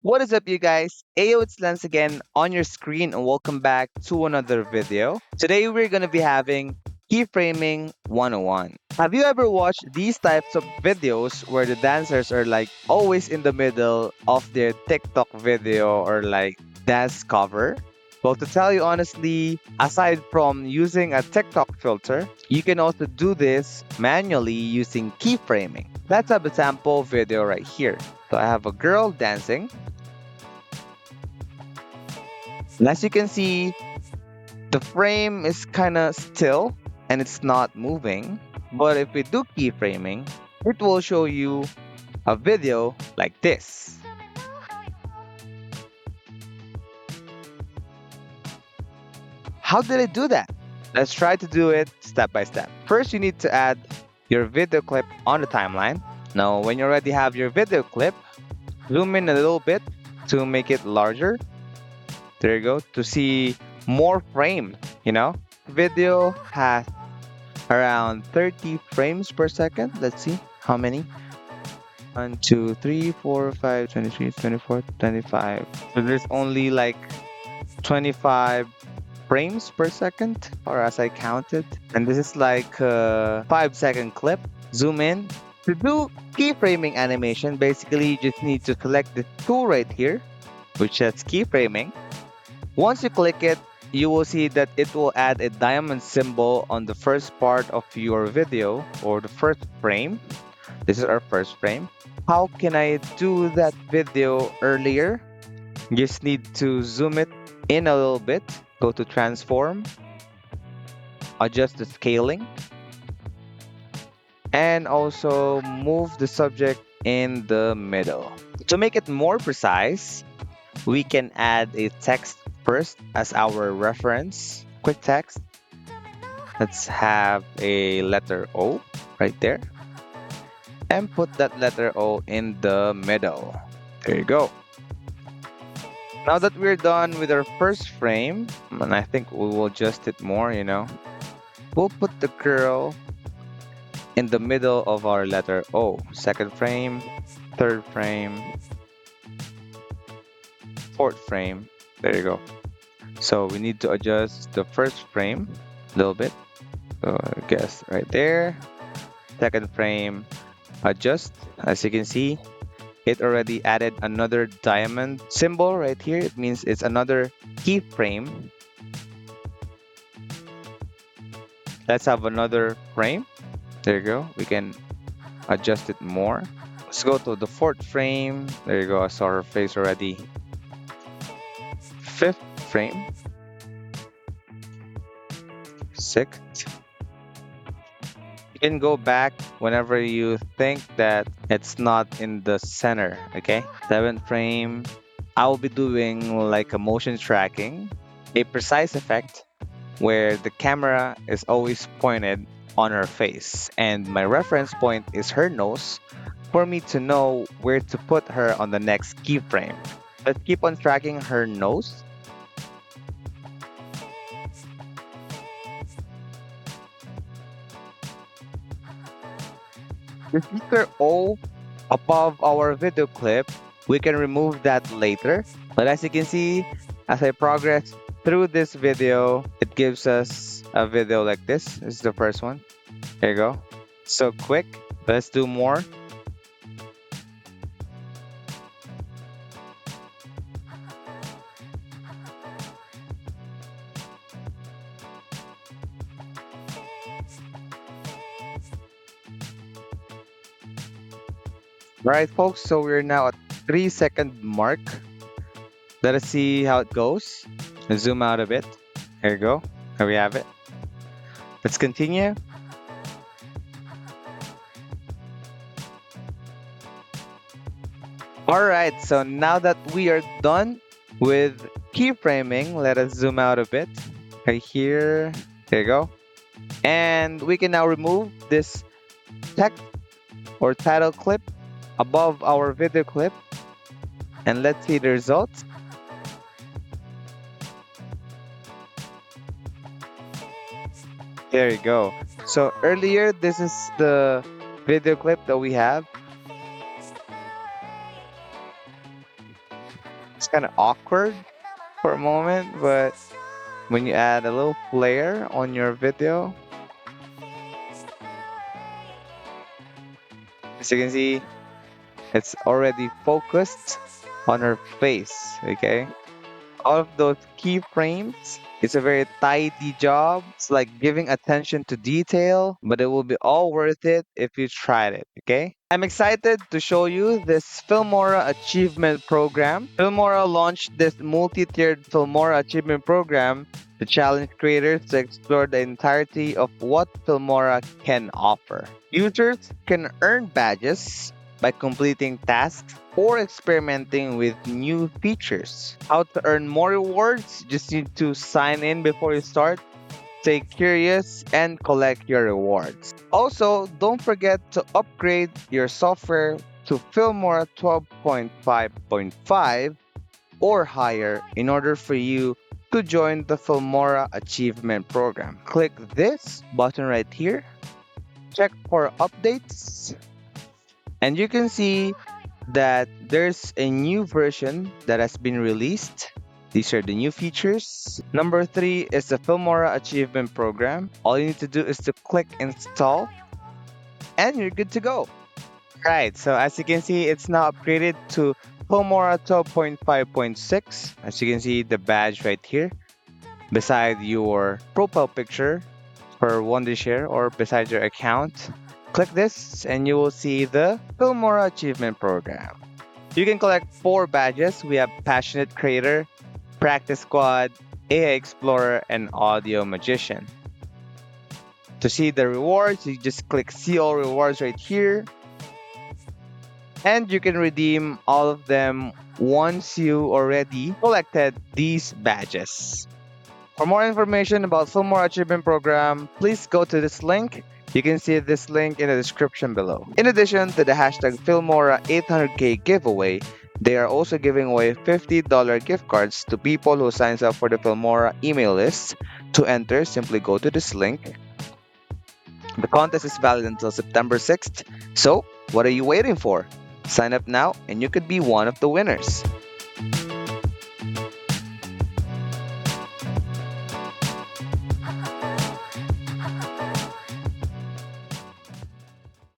What is up, you guys? Ayo, it's Lance again on your screen, and welcome back to another video. Today, we're going to be having Keyframing 101. Have you ever watched these types of videos where the dancers are like always in the middle of their TikTok video or like dance cover? Well, to tell you honestly, aside from using a TikTok filter, you can also do this manually using keyframing. Let's have a sample video right here. So I have a girl dancing. And as you can see, the frame is kind of still and it's not moving. But if we do keyframing, it will show you a video like this. How did I do that? Let's try to do it step by step. First, you need to add your video clip on the timeline. Now, when you already have your video clip, zoom in a little bit to make it larger. There you go, to see more frame. Video has around 30 frames per second. Let's see how many. 1, 2, 3, 4, 5, 23, 24, 25. So there's only like 25 frames per second, or as I counted. And this is like a 5-second clip. Zoom in. To do keyframing animation, basically you just need to select the tool right here, which says keyframing. Once you click it, you will see that it will add a diamond symbol on the first part of your video or the first frame. This is our first frame. How can I do that video earlier? You just need to zoom it in a little bit. Go to transform, adjust the scaling, and also move the subject in the middle. To make it more precise, we can add a text first as our reference. Quick text. Let's have a letter O right there. And put that letter O in the middle. There you go. Now that we're done with our first frame, and I think we will adjust it more. We'll put the girl in the middle of our letter O. Second frame, third frame, fourth frame. There you go. So we need to adjust the first frame a little bit. So I guess right there. Second frame, adjust. As you can see, it already added another diamond symbol right here. It means it's another keyframe. Let's have another frame. There you go. We can adjust it more. Let's go to the fourth frame. There you go. I saw her face already. Fifth frame. Sixth. You can go back whenever you think that it's not in the center, okay? Seventh frame. I will be doing like a motion tracking, a precise effect where the camera is always pointed on her face and my reference point is her nose for me to know where to put her on the next keyframe. Let's keep on tracking her nose. The sticker O above our video clip, we can remove that later. But as you can see, as I progress through this video, it gives us a video like this. This is the first one. There you go. So quick. Let's do more. All right, folks. So we're now at 3-second mark. Let us see how it goes. Let's zoom out a bit. There you go. There we have it. Let's continue. All right, so now that we are done with keyframing, let us zoom out a bit. Right here. There you go. And we can now remove this text or title clip above our video clip. And let's see the results. There you go. So earlier, this is the video clip that we have. It's kind of awkward for a moment, but when you add a little flare on your video, as you can see, it's already focused on her face, okay? All of those keyframes, it's a very tidy job. It's like giving attention to detail, but it will be all worth it if you tried it, okay? I'm excited to show you this Filmora Achievement Program. Filmora launched this multi-tiered Filmora Achievement Program to challenge creators to explore the entirety of what Filmora can offer. Users can earn badges by completing tasks or experimenting with new features. How to earn more rewards? Just need to sign in before you start. Stay curious and collect your rewards. Also, don't forget to upgrade your software to Filmora 12.5.5 or higher in order for you to join the Filmora Achievement Program. Click this button right here, check for updates, and you can see that there's a new version that has been released. These are the new features. Number 3 is the Filmora Achievement Program. All you need to do is to click install and you're good to go. Right, so as you can see, it's now upgraded to Filmora 12.5.6. As you can see, the badge right here beside your profile picture for Wondershare or beside your account. Click this and you will see the Filmora Achievement Program. You can collect 4 badges. We have Passionate Creator, Practice Squad, AI Explorer, and Audio Magician. To see the rewards, you just click See All Rewards right here. And you can redeem all of them once you already collected these badges. For more information about Filmora Achievement Program, please go to this link. You can see this link in the description below. In addition to the hashtag Filmora 800K giveaway, they are also giving away $50 gift cards to people who signs up for the Filmora email list. To enter, simply go to this link. The contest is valid until September 6th. So, what are you waiting for? Sign up now and you could be one of the winners.